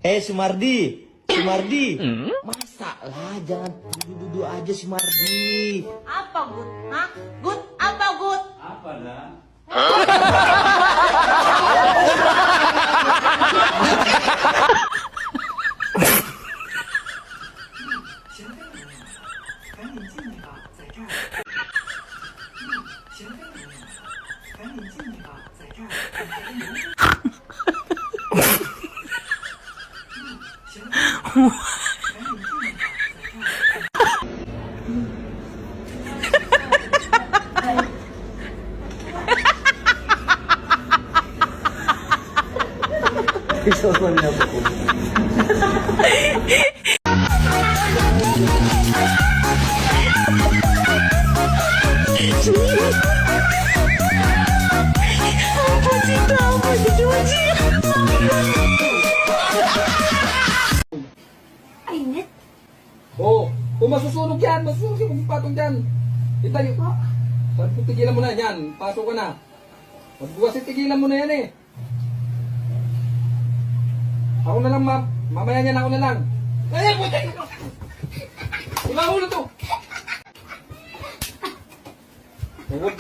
Si Mardi. Si Mardi. Masa lah, jangan duduk-duduk aja si Mardi. Apa, Gut? Hah? Gut? Apa, Gut? Apa dah? Sosokan niya po. Ay, net. Oo. Kung masusunog yan, masusunog yung patong dyan. Kita nyo. Sabi ko, tigilan mo na yan. Pasok ka na. Magbukas tigilan mo na yan eh. Ako na lang, ma'am. Mamaya niyan ako na lang. Ay, buti! Ilang ulo to! Huwag,